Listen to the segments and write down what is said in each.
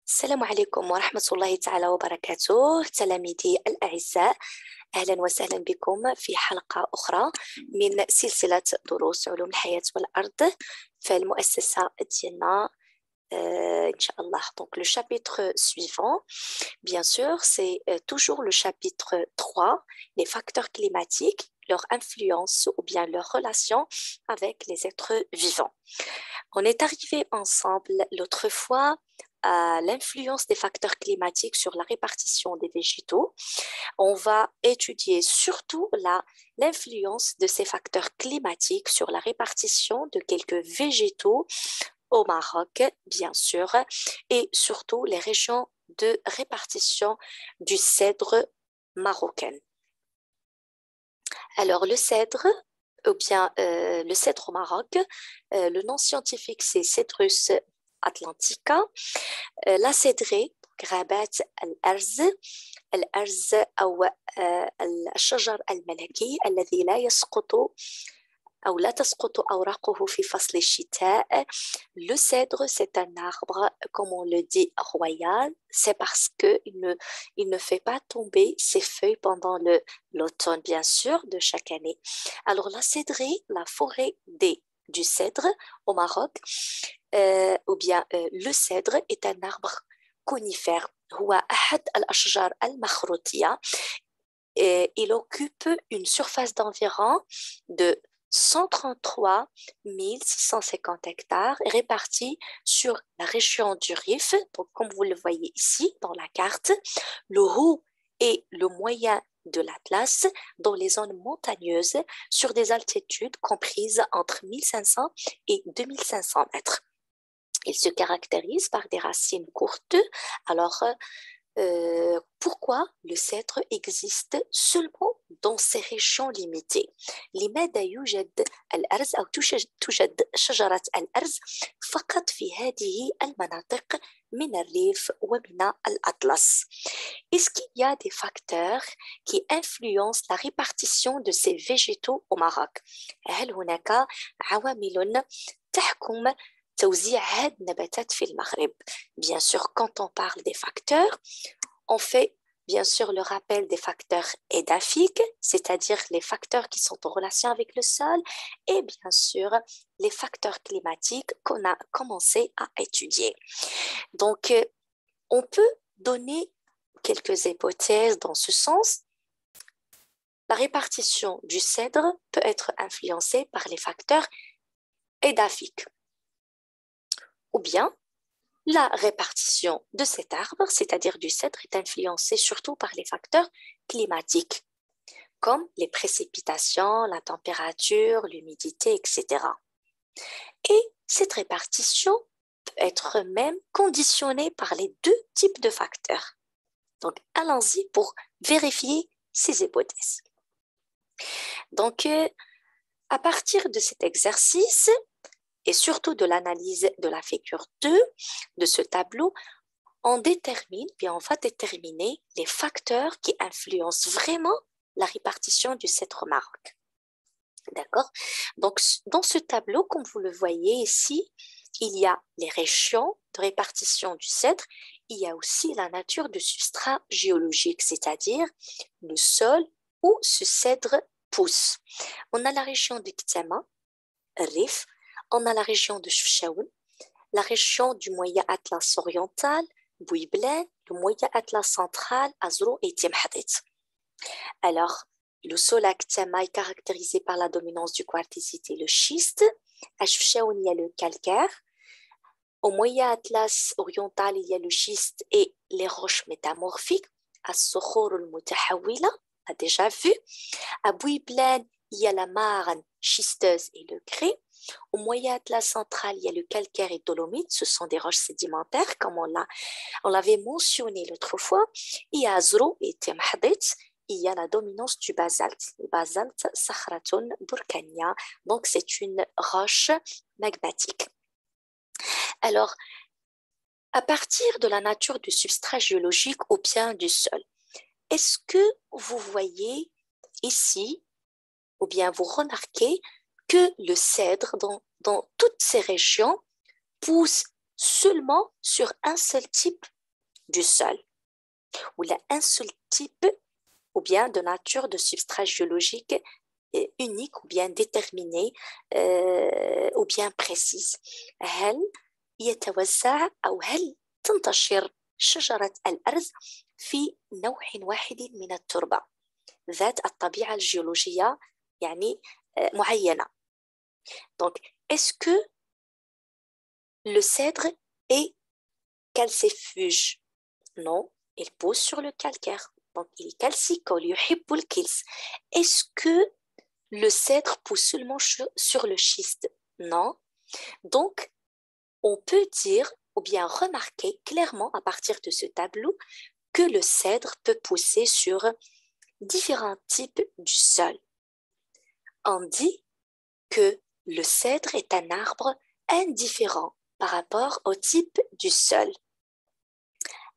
السلام عليكم ورحمة الله تعالى وبركاته تلاميذي الأعزاء. أهلا وسهلا بكم في حلقة أخرى من سلسلة دروس علوم الحياة والأرض في المؤسسة ديالنا. Inch'Allah. Donc le chapitre suivant, bien sûr, c'est toujours le chapitre 3, les facteurs climatiques, leur influence ou bien leur relation avec les êtres vivants. On est arrivé ensemble l'autre fois à l'influence des facteurs climatiques sur la répartition des végétaux. On va étudier surtout l'influence de ces facteurs climatiques sur la répartition de quelques végétaux au Maroc, bien sûr, et surtout les régions de répartition du cèdre marocain. Alors, le cèdre, ou bien le cèdre au Maroc, le nom scientifique c'est Cedrus atlantica. La cédrée, غابات الأرز. الأرز أو الشجر الملكي الذي لا يسقط أو لا تسقط أوراقه في فصل الشتاء. Le cèdre, c'est un arbre, comme on le dit, royal. C'est parce qu'il ne fait pas tomber ses feuilles pendant l'automne, bien sûr, de chaque année. Alors, la cédrée, la forêt du cèdre au Maroc, ou bien le cèdre est un arbre conifère. هو أحد الأشجار المخروطية. Il occupe une surface d'environ de 133 650 hectares répartis sur la région du Rif. Donc, comme vous le voyez ici dans la carte, le haut et le moyen de l'Atlas dans les zones montagneuses sur des altitudes comprises entre 1500 et 2500 mètres. Il se caractérise par des racines courtes. Alors, pourquoi le cèdre existe seulement dans ces régions limitées؟ لماذا يوجد الأرز أو توجد شجرة الأرز فقط في هذه المناطق من الريف ومن الأطلس؟ Est-ce qu'il y a des facteurs qui influencent la répartition de ces végétaux au Maroc؟ هل هناك عوامل تحكم توزيع هذه النباتات في المغرب؟ Bien sûr, quand on parle des facteurs, on fait bien sûr le rappel des facteurs édaphiques, c'est-à-dire les facteurs qui sont en relation avec le sol, et bien sûr les facteurs climatiques qu'on a commencé à étudier. Donc, on peut donner quelques hypothèses dans ce sens. La répartition du cèdre peut être influencée par les facteurs édaphiques. Ou bien, la répartition de cet arbre, c'est-à-dire du cèdre, est influencée surtout par les facteurs climatiques, comme les précipitations, la température, l'humidité, etc. Et cette répartition peut être même conditionnée par les deux types de facteurs. Donc, allons-y pour vérifier ces hypothèses. Donc, à partir de cet exercice, et surtout de l'analyse de la figure 2 de ce tableau, on va déterminer les facteurs qui influencent vraiment la répartition du cèdre au Maroc. D'accord? Donc, dans ce tableau, comme vous le voyez ici, il y a les régions de répartition du cèdre, il y a aussi la nature du substrat géologique, c'est-à-dire le sol où ce cèdre pousse. On a la région de Ktama, Rif, on a la région de Chefchaouen, la région du Moyen Atlas oriental, Bouiblen, le Moyen Atlas central, Azrou et Timhadit. Alors, le sol à Ktama est caractérisé par la dominance du quartzite et le schiste. À Chefchaouen, il y a le calcaire. Au Moyen Atlas oriental, il y a le schiste et les roches métamorphiques. À Sokhor al-Mutahawila, on a déjà vu. À Bouiblen, il y a la marne schisteuse et le grès. Au Moyen Atlas central, il y a le calcaire et dolomite, ce sont des roches sédimentaires, comme on l'avait mentionné l'autre fois. Et à Azrou et Timhadit, il y a la dominance du basalte. Le basalte, Sakhratun Burkania, donc c'est une roche magmatique. Alors, à partir de la nature du substrat géologique ou bien du sol, est-ce que vous voyez ici, ou bien vous remarquez que le cèdre dans toutes ces régions pousse seulement sur un seul type du sol, ou un seul type ou bien de nature de substrat géologique unique ou bien déterminée ou bien précise. هل يتوزع أو هل تنتشر شجرة الأرز في نوع واحد من التربة ذات الطبيعة الجيولوجية يعني معينة. Donc, est-ce que le cèdre est calcifuge? Non, il pousse sur le calcaire. Donc, il est calcicole, يحب الكلس. Est-ce que le cèdre pousse seulement sur le schiste? Non. Donc, on peut dire ou bien remarquer clairement à partir de ce tableau que le cèdre peut pousser sur différents types du sol. On dit que le cèdre est un arbre indifférent par rapport au type du sol.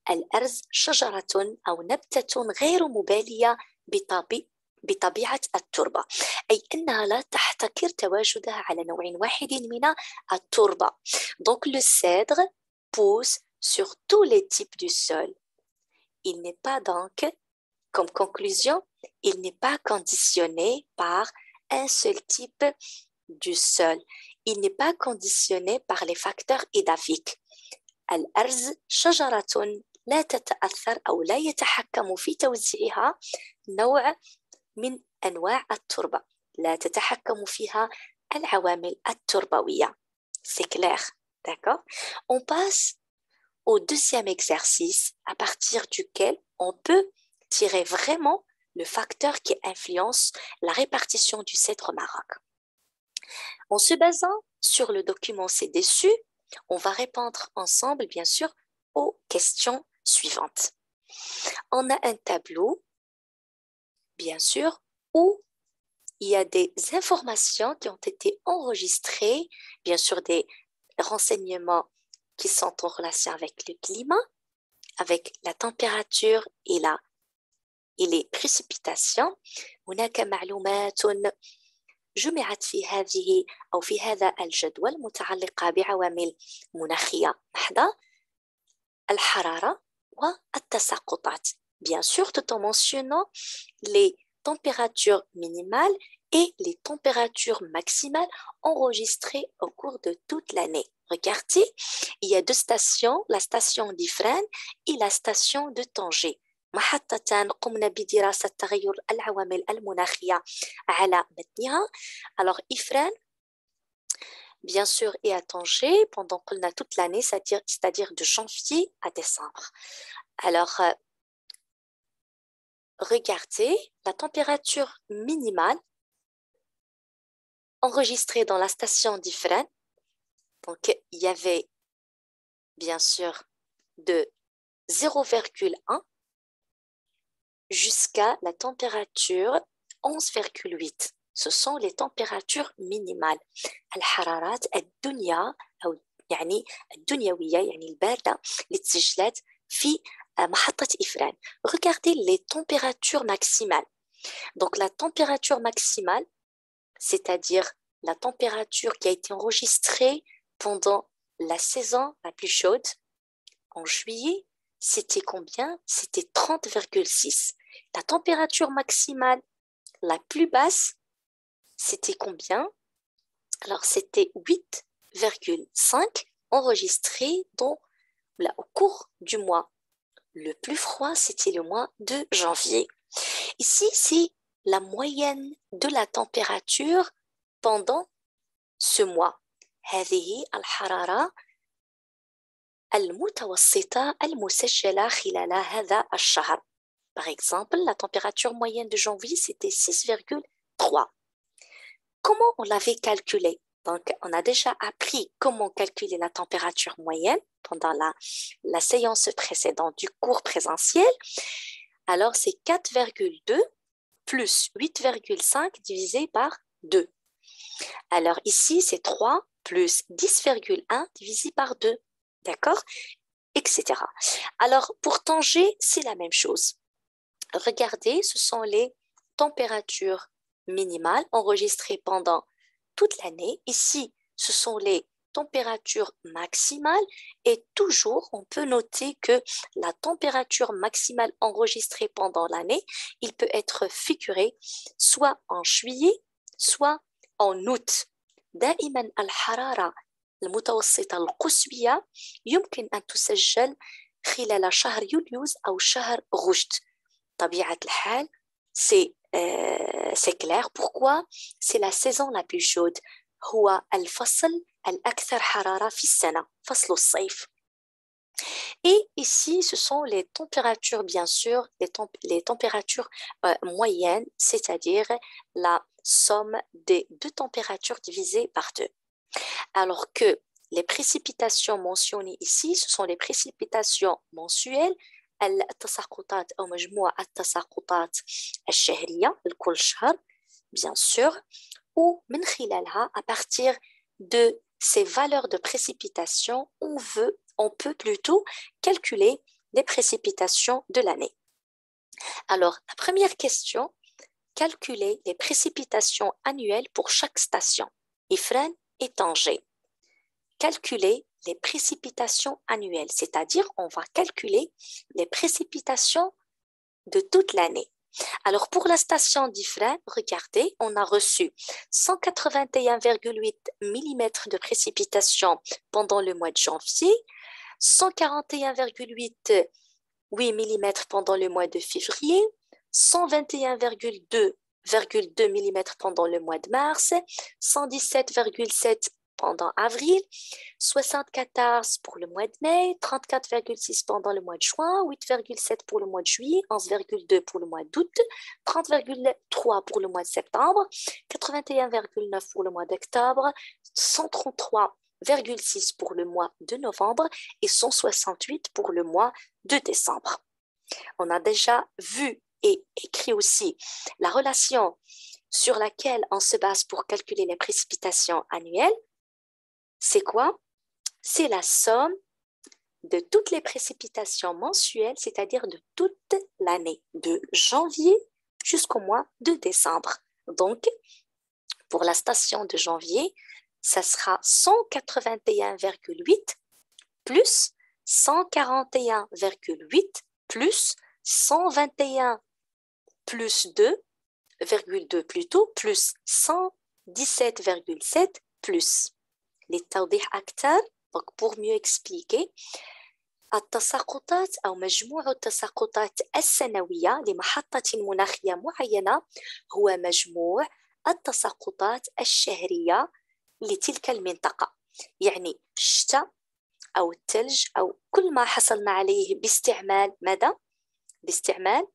الأرز شجرة أو نبتة غير مبالية بطبيعة التربة، أي أنها لا تحتكر تواجدها على نوع واحد من التربة. Donc le cèdre pousse sur tous les types du sol. Il n'est pas donc, comme conclusion, il n'est pas conditionné par un seul type du sol. Il n'est pas conditionné par les facteurs édafiques. الأرز شجرة لا تتأثر أو لا يتحكم في توزيعها نوع من أنواع التربة، لا تتحكم فيها العوامل التربوية. C'est clair, d'accord? On passe au deuxième exercice à partir duquel on peut tirer vraiment le facteur qui influence la répartition du cèdre au Maroc. En se basant sur le document ci-dessus, on va répondre ensemble, bien sûr, aux questions suivantes. On a un tableau, bien sûr, où il y a des informations qui ont été enregistrées, bien sûr des renseignements qui sont en relation avec le climat, avec la température et les précipitations. هناك معلومات جمعت في هذه أو في هذا الجدول متعلقة بعوامل مناخية محضة، الحرارة والتساقطات. Bien sûr, tout en mentionnant les températures minimales et les températures maximales enregistrées au cours de toute l'année. Regardez, il y a deux stations, la station d'Ifrane et la station de Tanger. محطتان قمنا بدراسة تغير العوامل المناخية على متنها. Alors Ifrane, bien sûr, et à Tanger pendant toute l'année, c'est-à-dire de janvier à décembre. Alors, regardez la température minimale enregistrée dans la station d'Ifrane. Donc, il y avait bien sûr de 0,1 jusqu'à la température 11,8. Ce sont les températures minimales. الحرارات الدنيا أو يعني الدنيوية يعني الباردة اللي تسجلت في محطة إفران. Regardez les températures maximales. Donc la température maximale, c'est-à-dire la température qui a été enregistrée pendant la saison la plus chaude, en juillet, c'était combien? C'était 30,6. La température maximale la plus basse, c'était combien? Alors, c'était 8,5 enregistré au cours du mois. Le plus froid, c'était le mois de janvier. Ici, c'est la moyenne de la température pendant ce mois. هذه الحرارة المتوسطة المسجلة خلال هذا الشهر. Par exemple, la température moyenne de janvier, c'était 6,3. Comment on l'avait calculé? Donc, on a déjà appris comment calculer la température moyenne pendant la séance précédente du cours présentiel. Alors, c'est 4,2 plus 8,5 divisé par 2. Alors, ici, c'est 3 plus 10,1 divisé par 2. D'accord? Etc. Alors, pour Tanger, c'est la même chose. Regardez, ce sont les températures minimales enregistrées pendant toute l'année. Ici, ce sont les température maximale et toujours on peut noter que la température maximale enregistrée pendant l'année, il peut être figuré soit en juillet, soit en août. دائما الحرارة المتوسطة القصوية يمكن أن تسجل خلال شهر يوليوز أو شهر غشت. طبيعة الحال c'est clair. Pourquoi? C'est la saison la plus chaude. هو الفصل الأكثر حرارة في السنة، فصل الصيف. Et ici, ce sont les températures, bien sûr, les températures moyennes, c'est-à-dire la somme des deux températures divisées par deux. Alors que les précipitations mentionnées ici, ce sont les précipitations mensuelles, التساقطات أو مجموع التساقطات الشهرية لكل شهر, bien sûr, ou من خلالها, à partir de ces valeurs de précipitation, on peut plutôt calculer les précipitations de l'année. Alors, la première question, calculer les précipitations annuelles pour chaque station, Ifrane et Tanger. Calculer les précipitations annuelles, c'est-à-dire on va calculer les précipitations de toute l'année. Alors pour la station d'Ifrane, regardez, on a reçu 181,8 mm de précipitations pendant le mois de janvier, 141,8 mm pendant le mois de février, 121,2 mm pendant le mois de mars, 117,7 pendant avril, 74 pour le mois de mai, 34,6 pendant le mois de juin, 8,7 pour le mois de juillet, 11,2 pour le mois d'août, 30,3 pour le mois de septembre, 81,9 pour le mois d'octobre, 133,6 pour le mois de novembre et 168 pour le mois de décembre. On a déjà vu et écrit aussi la relation sur laquelle on se base pour calculer les précipitations annuelles. C'est quoi? C'est la somme de toutes les précipitations mensuelles, c'est-à-dire de toute l'année, de janvier jusqu'au mois de décembre. Donc, pour la station de janvier, ça sera 181,8 plus 141,8 plus 121 plus 2,2 plutôt, plus 117,7 plus. للتوضيح أكثر pour mieux expliquer التساقطات أو مجموع التساقطات السنوية لمحطة مناخية معينة هو مجموع التساقطات الشهرية لتلك المنطقة. يعني الشتاء أو الثلج أو كل ما حصلنا عليه باستعمال ماذا؟ باستعمال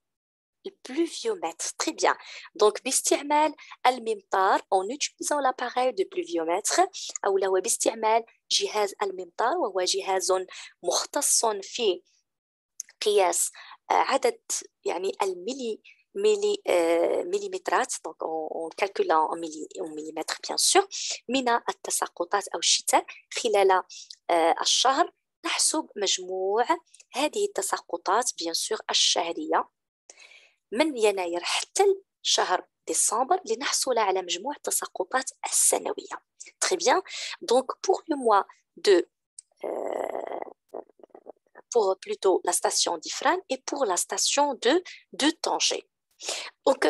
le pluviomètre. Très bien. Donc, باستعمال الممطار, en utilisant l'appareil de pluviomètre, أو هو باستعمال جهاز الممطار, وهو جهاز مختص في قياس عدد يعني مليمترات, donc on calcule en millimètres bien sûr, من التساقطات أو الشتاء خلال الشهر. نحسب مجموع هذه التساقطات bien sûr الشهرية من يناير حتى شهر ديسمبر لنحصل على مجموع التساقطات السنوية. Très bien. Donc pour le mois de pour plutôt la station d'Ifrane et pour la station de Tanger. Donc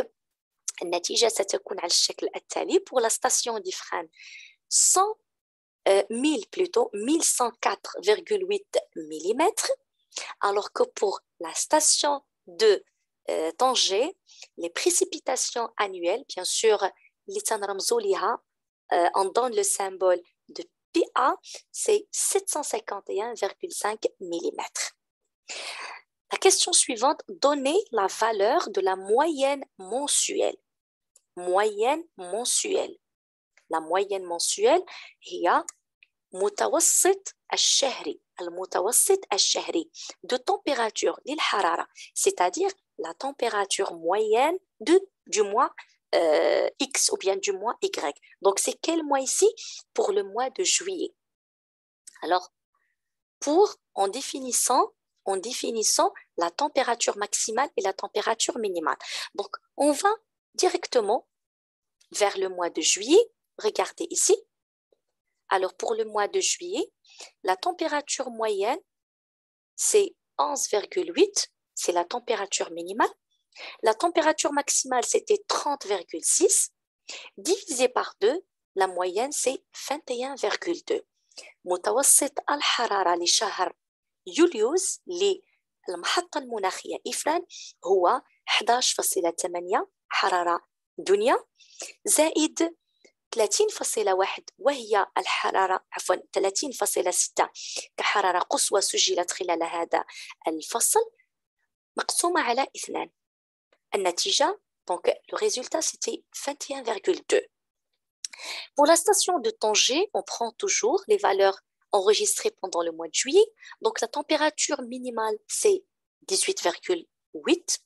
النتيجة ستكون على الشكل التالي. Pour la station d'Ifrane 1000 plutôt 1104,8 mm, alors que pour la station de Tanger, les précipitations annuelles, bien sûr, on donne le symbole de PA, c'est 751,5 mm. La question suivante, donnez la valeur de la moyenne mensuelle. Moyenne mensuelle. La moyenne mensuelle هي متوسط الشهري. المتوسط الشهري de température للحرارة, c'est-à-dire la température moyenne du mois X ou bien du mois Y. Donc, c'est quel mois ici? Pour le mois de juillet. Alors, en définissant la température maximale et la température minimale. Donc, on va directement vers le mois de juillet. Regardez ici. Alors, pour le mois de juillet, la température moyenne, c'est 11,8, c'est la température minimale. La température maximale, c'était 30,6. Divisé par 2, la moyenne, c'est 21,2. متوسط الحرارة لشهر يوليوز للمحطة المناخية إفران هو 11.8 حرارة دنيا زائد 30.1 وهي الحرارة 30.6 كحرارة قصوى سجلت خلال هذا الفصل مقسومة على 2. النتيجة, donc le résultat c'était 21,2. Pour la station de Tanger, on prend toujours les valeurs enregistrées pendant le mois de juillet. Donc la température minimale c'est 18,8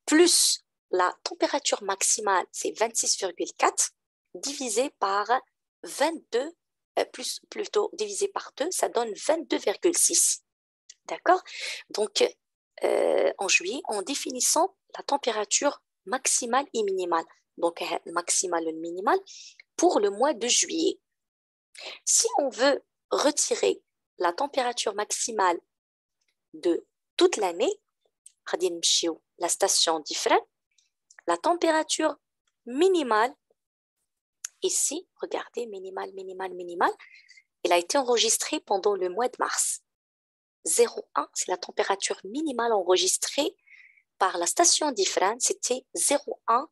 plus la température maximale c'est 26,4 divisé par 22 plutôt divisé par 2, ça donne 22,6. D'accord? Donc en juillet, en définissant la température maximale et minimale. Donc, maximale et minimale pour le mois de juillet. Si on veut retirer la température maximale de toute l'année, la station différente, la température minimale, ici, regardez, minimale, elle a été enregistrée pendant le mois de mars. 0,1, c'est la température minimale enregistrée par la station différente, c'était 0,1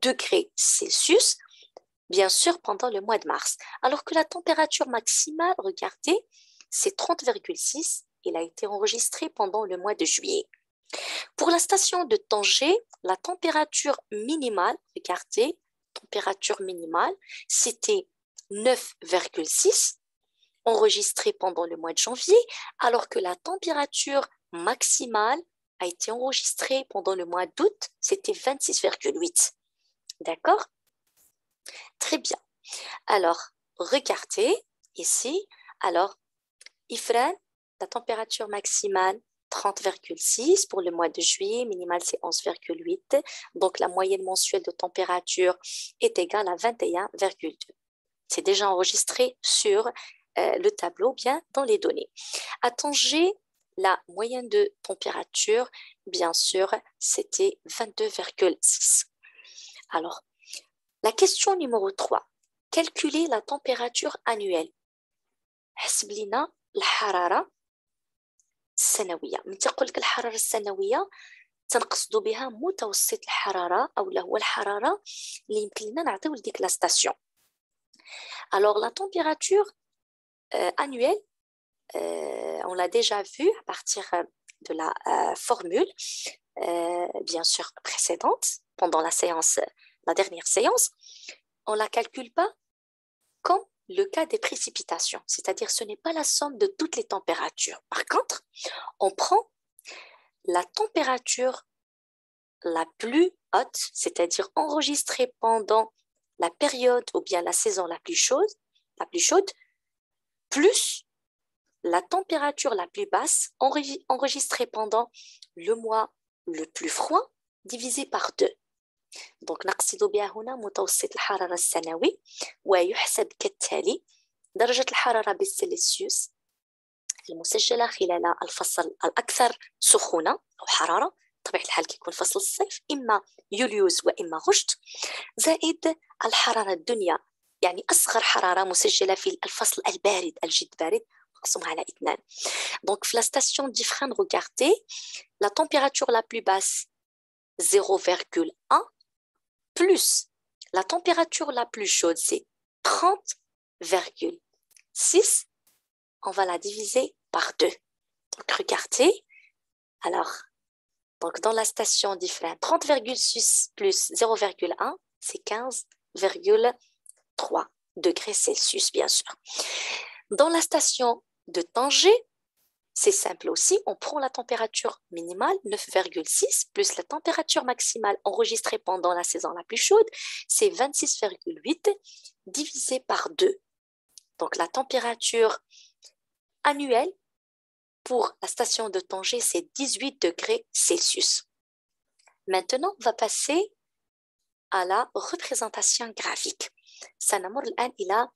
degrés Celsius, bien sûr, pendant le mois de mars. Alors que la température maximale, regardez, c'est 30,6, elle a été enregistrée pendant le mois de juillet. Pour la station de Tanger, la température minimale, regardez, température minimale, c'était 9,6, enregistrée pendant le mois de janvier, alors que la température maximale a été enregistrée pendant le mois d'août, c'était 26,8. D'accord? Très bien. Alors, regardez ici. Alors, Ifrane, la température maximale 30,6 pour le mois de juillet, minimale c'est 11,8. Donc, la moyenne mensuelle de température est égale à 21,2. C'est déjà enregistré sur le tableau, bien dans les données. À Tanger, la moyenne de température, bien sûr, c'était 22,6. Alors, la question numéro 3. Calculer la température annuelle. حسب لنا الحرارة السنوية. من تقول لك الحرارة السنوية تنقصد بها متوسط الحرارة أو هو الحرارة اللي يمكن لنا نعطيو لديك لا ستاسيون. Alors la température annuelle, on l'a déjà vu à partir de la formule, bien sûr précédente, pendant la séance, la dernière séance, on ne la calcule pas comme le cas des précipitations, c'est-à-dire ce n'est pas la somme de toutes les températures. Par contre, on prend la température la plus haute, c'est-à-dire enregistrée pendant la période ou bien la saison la plus chaude, plus la température la plus basse enregistrée pendant le mois le plus froid, divisé par 2. دونك نقصد بها هنا متوسط الحرارة السنوي ويحسب كالتالي: درجة الحرارة بالسلسيوس المسجلة خلال الفصل الأكثر سخونة أو حرارة، بطبيعة الحال كيكون فصل الصيف إما يوليوز وإما غشت، زائد الحرارة الدنيا يعني أصغر حرارة مسجلة في الفصل البارد الجد بارد مقسومة على 2. Donc في la station d'Ifrane, regardez, la température la plus basse 0,1 plus la température la plus chaude, c'est 30,6. On va la diviser par 2. Donc, regardez. Alors, donc dans la station différente, 30,6 plus 0,1, c'est 15,3 degrés Celsius, bien sûr. Dans la station de Tanger, c'est simple aussi, on prend la température minimale, 9,6, plus la température maximale enregistrée pendant la saison la plus chaude, c'est 26,8 divisé par 2. Donc la température annuelle pour la station de Tanger, c'est 18 degrés Celsius. Maintenant, on va passer à la représentation graphique. سنمر الآن إلى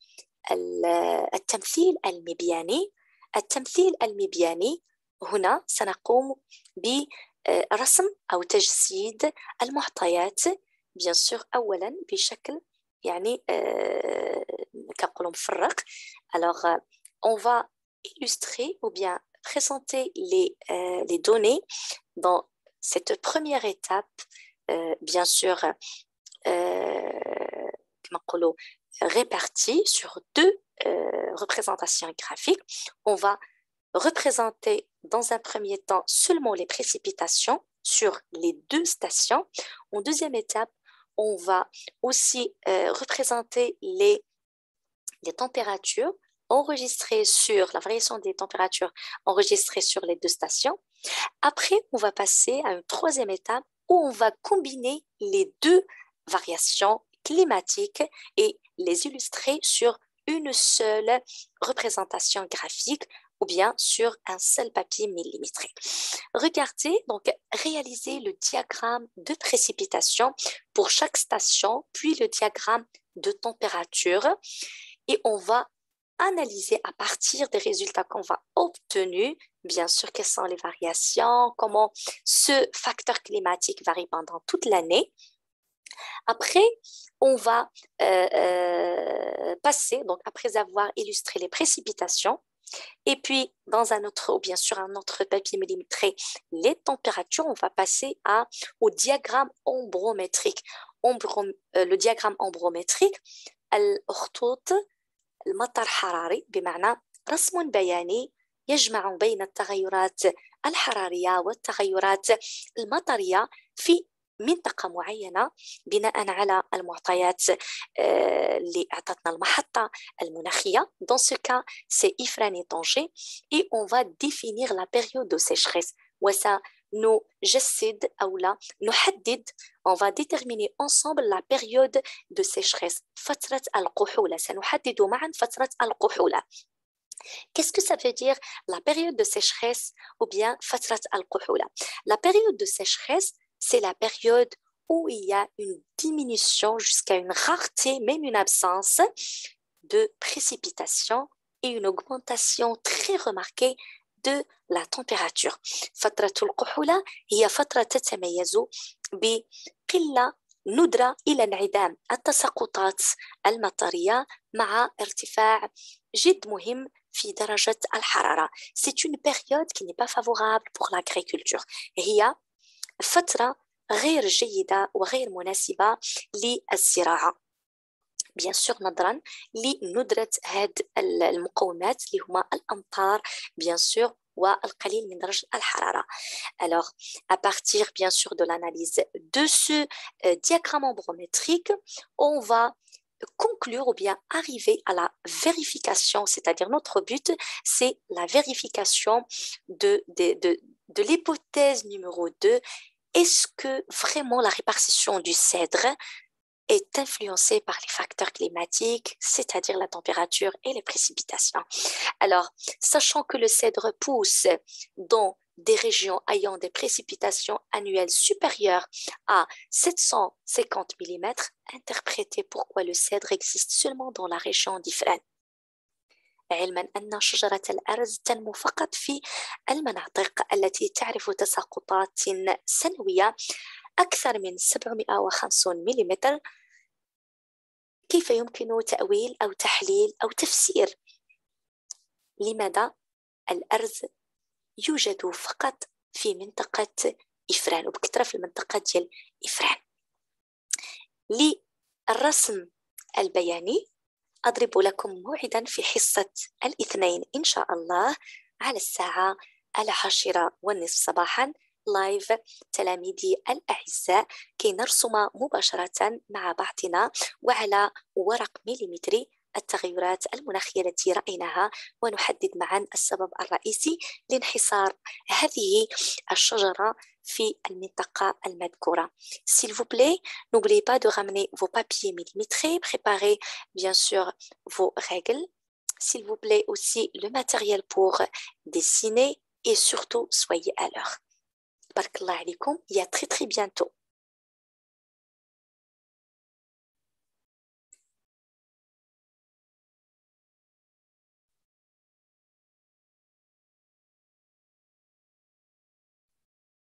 التمثيل المبياني. التمثيل المبياني هنا سنقوم برسم أو تجسيد المعطيات bien sûr أولا بشكل يعني كنقولوا مفرق. alors on va illustrer ou bien présenter les données dans cette première étape bien sûr كنقولوا réparties sur deux représentations graphiques. On va représenter dans un premier temps seulement les précipitations sur les deux stations. En deuxième étape, on va aussi représenter les températures enregistrées sur la variation des températures enregistrées sur les deux stations. Après, on va passer à une troisième étape où on va combiner les deux variations climatiques et les illustrer sur une seule représentation graphique ou bien sur un seul papier millimétré. Regardez, donc réalisez le diagramme de précipitation pour chaque station, puis le diagramme de température et on va analyser à partir des résultats qu'on va obtenir, bien sûr, quelles sont les variations, comment ce facteur climatique varie pendant toute l'année. Après, on va passer, donc après avoir illustré les précipitations, et puis dans un autre, ou bien sûr un autre papier millimétré, les températures, on va passer au diagramme ombrométrique. Le diagramme ombrométrique, الخطوط المطر حراري بمعنى رسم بياني يجمع بين التغيرات الحرارية والتغيرات المطرية في منطقة معينة بناء على المعطيات اللي أعطتنا المحطة المناخية. Dans ce cas, c'est Ifrane et Tanger et on va définir la période de sécheresse. وسنجسد أو لا نحدد on va déterminer ensemble la période de sécheresse. فترة القحولة سنحدد معا فترة القحولة. Qu'est-ce que ça veut dire la période de sécheresse ou bien فترة القحولة? La période de sécheresse, c'est la période où il y a une diminution jusqu'à une rareté, même une absence de précipitation et une augmentation très remarquée de la température. فترة القحولة هي فترة تتميز بقلة ندرة إلى انعدام التساقطات المطرية مع ارتفاع جد مهم في درجة الحرارة. C'est une période qui n'est pas favorable pour l'agriculture. هي فترة غير جيدة وغير مناسبة للزراعة. bien sûr نظرا لندرة هاد المقومات اللي هما الأمطار bien sûr والقليل من درجة الحرارة. Alors, à partir bien sûr de l'analyse de ce diagramme ombrométrique, on va conclure ou bien arriver à la vérification, c'est-à-dire notre but, c'est la vérification de l'hypothèse numéro 2. Est-ce que vraiment la répartition du cèdre est influencée par les facteurs climatiques, c'est-à-dire la température et les précipitations? Alors, sachant que le cèdre pousse dans des régions ayant des précipitations annuelles supérieures à 750 mm, interprétez pourquoi le cèdre existe seulement dans la région d'Ifrane. علما أن شجرة الأرز تنمو فقط في المناطق التي تعرف تساقطات سنوية أكثر من 750 ملم. كيف يمكن تأويل أو تحليل أو تفسير لماذا الأرز يوجد فقط في منطقة إفران وبكثرة في المنطقة ديال إفران؟ للرسم البياني أضرب لكم موعدا في حصة الاثنين إن شاء الله على الساعة 10:30 صباحا لايف تلاميذي الأعزاء كي نرسم مباشرة مع بعضنا وعلى ورق مليمتري التغيرات المناخية التي رأيناها ونحدد معا السبب الرئيسي لانحصار هذه الشجرة في المنطقة المذكورة. S'il vous plaît, n'oubliez pas de ramener vos papiers millimétrés, préparez bien sûr vos règles. S'il vous plaît aussi le matériel pour dessiner et surtout soyez à l'heure. Barakallah alaikum, et à très très bientôt.